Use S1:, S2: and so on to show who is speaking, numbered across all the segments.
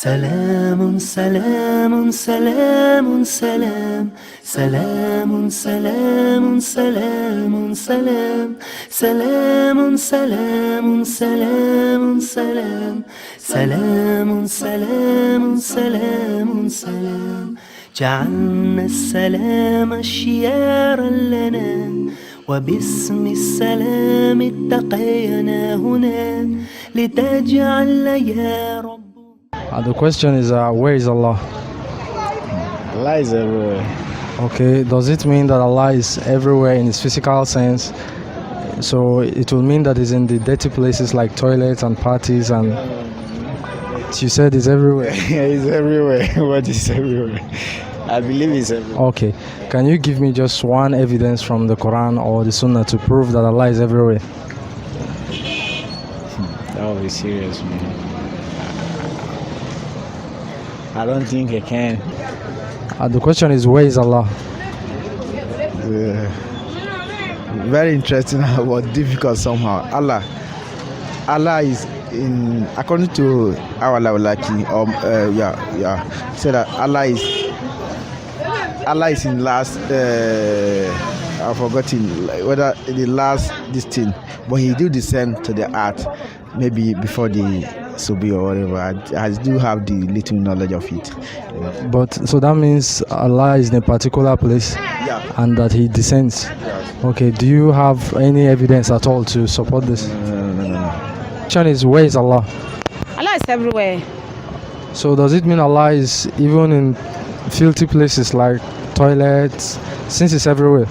S1: سلام سلام سلام سلام سلام سلام سلام سلام سلام سلام سلام سلام سلام سلام سلام سلام جعلنا السلام شيارا لنا وباسم السلام اتقينا هنا لتجعل يا رب.
S2: The question is, where is Allah?
S3: Allah is everywhere.
S2: Okay, does it mean that Allah is everywhere in its physical sense? So it will mean that He's in the dirty places like toilets and parties, and you said He's everywhere.
S3: Yeah, He's everywhere. What is everywhere? I believe He's everywhere.
S2: Okay, can you give me just one evidence from the Quran or the Sunnah to prove that Allah is everywhere?
S3: That will be serious, man. I don't think I can.
S2: The question is, where is Allah?
S4: Very interesting but difficult somehow. Allah is in, according to our Lawlaki, say that Allah is in last. I've forgotten whether the last this thing, but He do descend to the earth maybe before the Subi or whatever. I do have the little knowledge of it.
S2: But so that means Allah is in a particular place, and that He descends. Okay, do you have any evidence at all to support this?
S4: No.
S2: Question is, where is Allah?
S5: Allah is everywhere.
S2: So does it mean Allah is even in filthy places like toilets, since it's everywhere?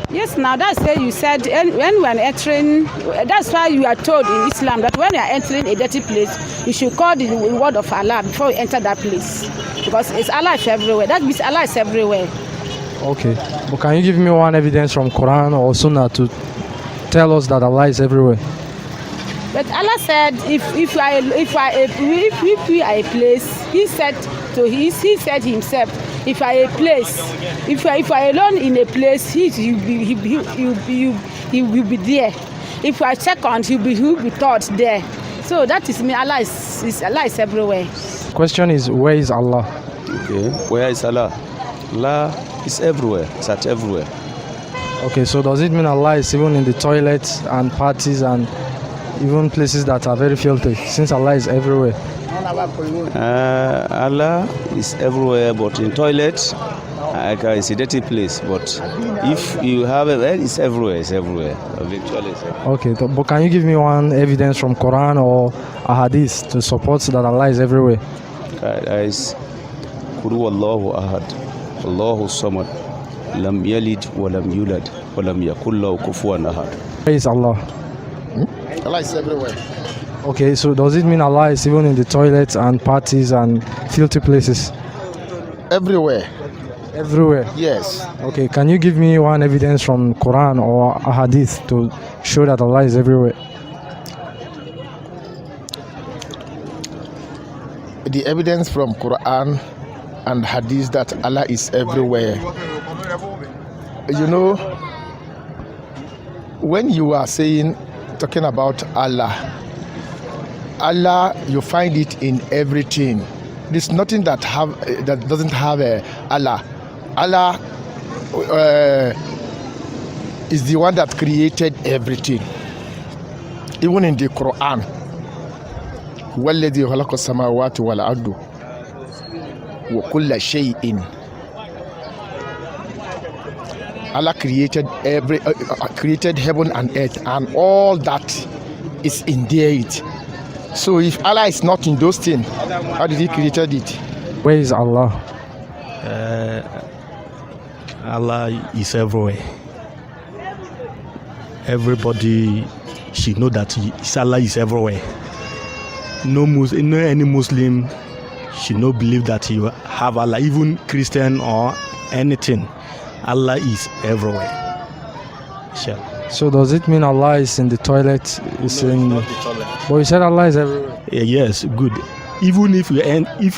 S5: Yes, now that's why you said when we are entering, that's why you are told in Islam that when you are entering a dirty place, you should call the word of Allah before you enter that place. Because it's Allah is everywhere. That means Allah is everywhere.
S2: Okay, but can you give me one evidence from Quran or Sunnah to tell us that Allah is everywhere?
S5: But Allah said, if we are a place, He said Himself, if you are a place, if you are alone in a place, He will be there. If you are second, He will be third there. So that is me. Allah is everywhere.
S2: Question is, where is Allah?
S6: Okay, where is Allah? Allah is everywhere. It's at everywhere.
S2: Okay, so does it mean Allah is even in the toilets and parties and even places that are very filthy, since Allah is everywhere?
S6: Allah is everywhere, but in toilets, it's a dirty place. But if you have a well, it's everywhere. It's everywhere. Eventually, it's everywhere.
S2: Okay, but can you give me one evidence from Quran or a hadith to support that Allah is everywhere?
S6: Guys, Qul huwallahu ahad, Allahu samad, lam yalid wa lam yulad, wa lam yakul lahu kufuwan ahad.
S2: Where is Allah?
S4: Allah is everywhere.
S2: Okay, so does it mean Allah is even in the toilets and parties and filthy places?
S4: Everywhere.
S2: Everywhere?
S4: Yes.
S2: Okay, can you give me one evidence from Quran or a hadith to show that Allah is everywhere?
S4: The evidence from Quran and hadith that Allah is everywhere. You know, when you are talking about Allah, you find it in everything. There's nothing that doesn't have Allah. Allah is the one that created everything. Even in the Quran, وَالَّذِي خَلَقَ السَّمَاوَاتِ وَالْأَرْضَ وَكُلَّ شَيْءٍ. Allah created created heaven and earth, and all that is in there. So if Allah is not in those things, how did He created it?
S2: Where is Allah?
S7: Allah is everywhere. Everybody should know that Allah is everywhere. No any Muslim should not believe that you have Allah, even Christian or anything. Allah is everywhere. Sure.
S2: So does it mean Allah is in the toilet?
S7: Not the toilet.
S2: But you said Allah is everywhere.
S7: Yes, good. Even if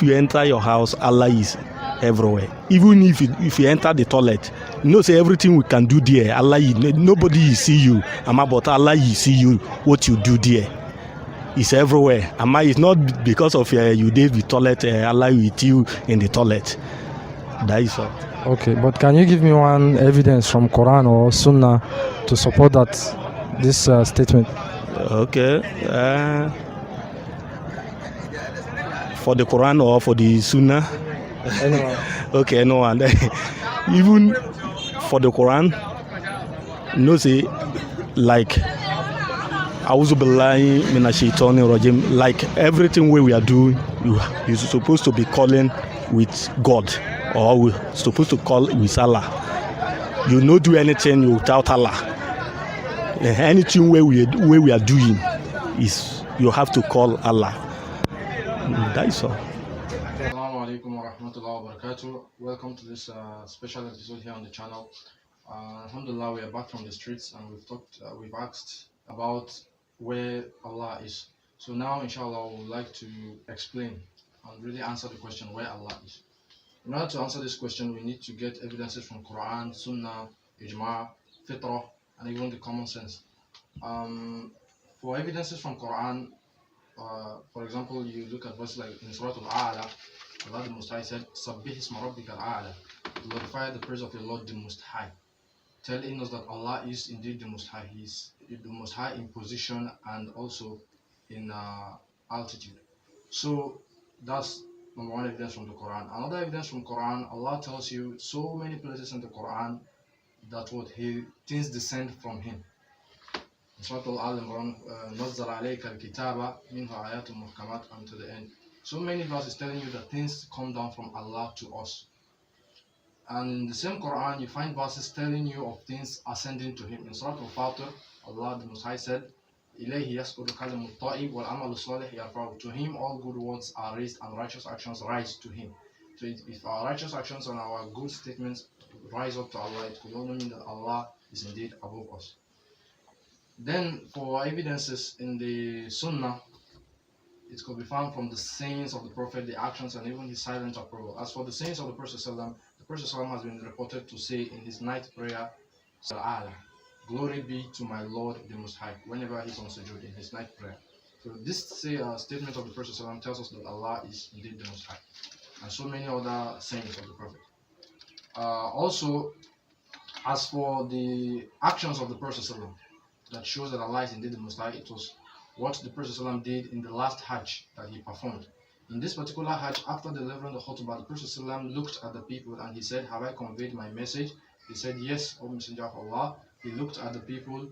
S7: you enter your house, Allah is everywhere. Even if you enter the toilet, say everything we can do there. Allah, nobody see you. But Allah, see you what you do there. is everywhere. Ama it's not because of you did the toilet, Allah with you in the toilet. That is all.
S2: Okay, but can you give me one evidence from Quran or Sunnah to support that this statement?
S7: Okay. For the Quran or for the Sunnah?
S2: Anyone.
S7: Okay, no one. Even for the Quran, no say like A'udhu billahi minash shaitani rajim. Like everything we are doing, you're supposed to be calling with God, or we're supposed to call with Allah. You not do anything without Allah. Anything we are doing is you have to call Allah. That is all.
S2: Assalamu alaikum wa rahmatullahi wa barakatuh. Welcome to this special episode here on the channel. Alhamdulillah, we are back from the streets and we've asked about where Allah is. So now, inshallah, we would like to explain and really answer the question where Allah is. In order to answer this question, we need to get evidences from Quran, Sunnah, Ijma, Fitrah, and even the common sense. For evidences from Quran, for example, you look at verses like in Surah Al-A'la, Allah the Most High said, Sabbih isma rabbika al-a'la, glorify the praise of your Lord the Most High, telling us that Allah is indeed the Most High. He is the Most High in position and also in altitude. So that's number one evidence from the Quran. Another evidence from Quran, Allah tells you so many places in the Quran that what things descend from Him. Surah Al-Imran, نَزَّلَ عَلَيْكَ الْكِتَابَ مِنْهُ آيَاتٌ مُحْكَمَاتٌ unto the end. So many verses telling you that things come down from Allah to us. And in the same Quran, you find verses telling you of things ascending to Him. In Surah Al-Fatir, Allah the Most High said, إِلَيْهِ يَسْقُطُ كَلِمُ الطَّائِبِ وَالْعَمَلُ الصَّالِحِ يَرْفَعُهُ. To Him all good words are raised and righteous actions rise to Him. So if our righteous actions and our good statements rise up to Allah, it could only mean that Allah is indeed above us. Then for evidences in the Sunnah, it could be found from the sayings of the Prophet, the actions, and even his silent approval. As for the sayings of the Prophet has been reported to say in his night prayer, Sala'ala, glory be to my Lord the Most High, whenever he's on sujood in his night prayer. So this statement of the Prophet tells us that Allah is indeed the Most High, and so many other sayings of the Prophet. Also, as for the actions of the Prophet that shows that Allah is indeed the Most High, it was what the Prophet did in the last Hajj that he performed. In this particular Hajj, after delivering the khutbah, the Prophet looked at the people and he said, have I conveyed my message? They said, yes, O Messenger of Allah. He looked at the people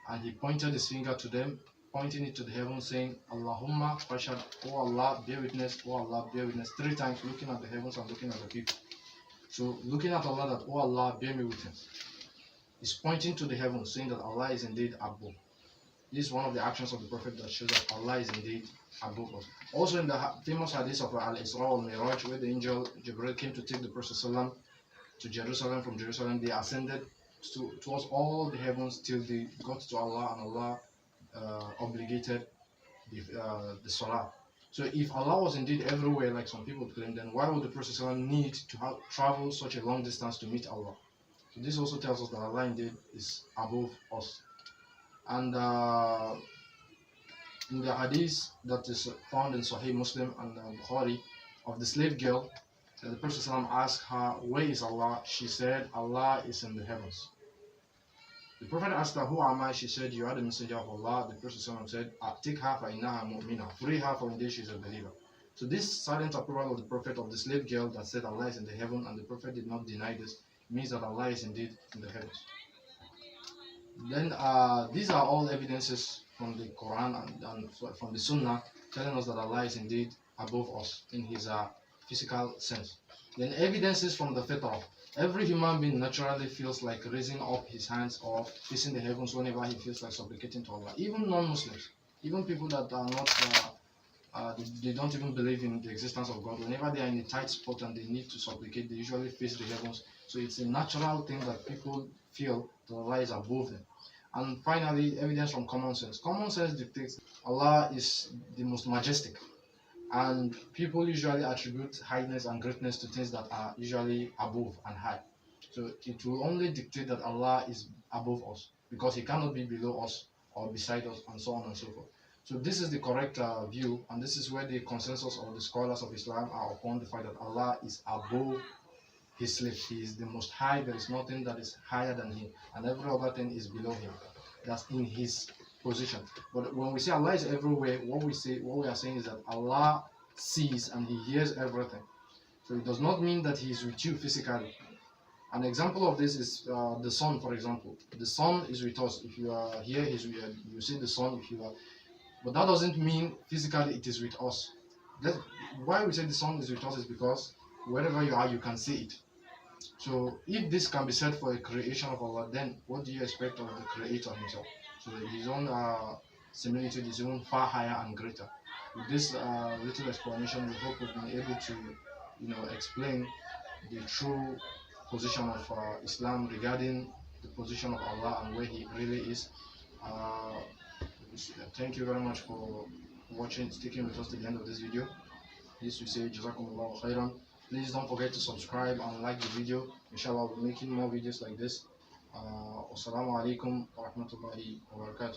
S2: and he pointed his finger to them, pointing it to the heavens, saying, Allahumma fashad, O Allah, bear witness, O Allah, bear witness, 3 times, looking at the heavens and looking at the people. So looking at Allah, that, O Allah, bear me witness, is pointing to the heavens, saying that Allah is indeed above. This is one of the actions of the Prophet that shows that Allah is indeed above us. Also in the famous hadith of Al-Isra al-Miraj, where the angel Jibril came to take the Prophet to Jerusalem, from Jerusalem, they ascended towards all the heavens till they got to Allah, and Allah obligated the Salah. So if Allah was indeed everywhere, like some people claim, then why would the Prophet need to travel such a long distance to meet Allah? So this also tells us that Allah indeed is above us. And in the hadith that is found in Sahih Muslim and Bukhari of the slave girl, the Prophet asked her, where is Allah? She said, Allah is in the heavens. The Prophet asked her, who am I? She said, you are the messenger of Allah. The Prophet said, take her فَإِنَّهَا مُؤْمِنَةٌ, free her, for indeed she is a believer. So this silent approval of the Prophet of the slave girl that said Allah is in the heaven, and the Prophet did not deny this, means that Allah is indeed in the heavens. Then these are all evidences from the Quran and from the Sunnah telling us that Allah is indeed above us in his physical sense. Then evidences from the Fitrah. Every human being naturally feels like raising up his hands or facing the heavens whenever he feels like supplicating to Allah. Even non-Muslims, even people that are not, they don't even believe in the existence of God. Whenever they are in a tight spot and they need to supplicate, they usually face the heavens. So it's a natural thing that people feel that Allah is above them. And finally, evidence from common sense. Common sense dictates Allah is the most majestic, and people usually attribute highness and greatness to things that are usually above and high. So it will only dictate that Allah is above us, because He cannot be below us or beside us, and so on and so forth. So this is the correct view, and this is where the consensus of the scholars of Islam are upon the fact that Allah is above his slave. He is the most high. There is nothing that is higher than him, and every other thing is below him. That's in his position. But when we say Allah is everywhere, what we are saying is that Allah sees and he hears everything. So it does not mean that he is with you physically. An example of this is the sun, for example. The sun is with us. If you are here, you see the sun. If you are, but that doesn't mean physically it is with us. Why we say the sun is with us is because wherever you are, you can see it. So if this can be said for a creation of Allah, then what do you expect of the Creator himself? So his own similitude is even far higher and greater. With this little explanation, we hope we've been able to, explain the true position of Islam regarding the position of Allah and where He really is. Thank you very much for watching, sticking with us to the end of this video. This we say Jazakumullahu khairan. Please don't forget to subscribe and like the video. Inshallah, we'll be making more videos like this. Wassalamu alaikum wa rahmatullahi wa barakatuh.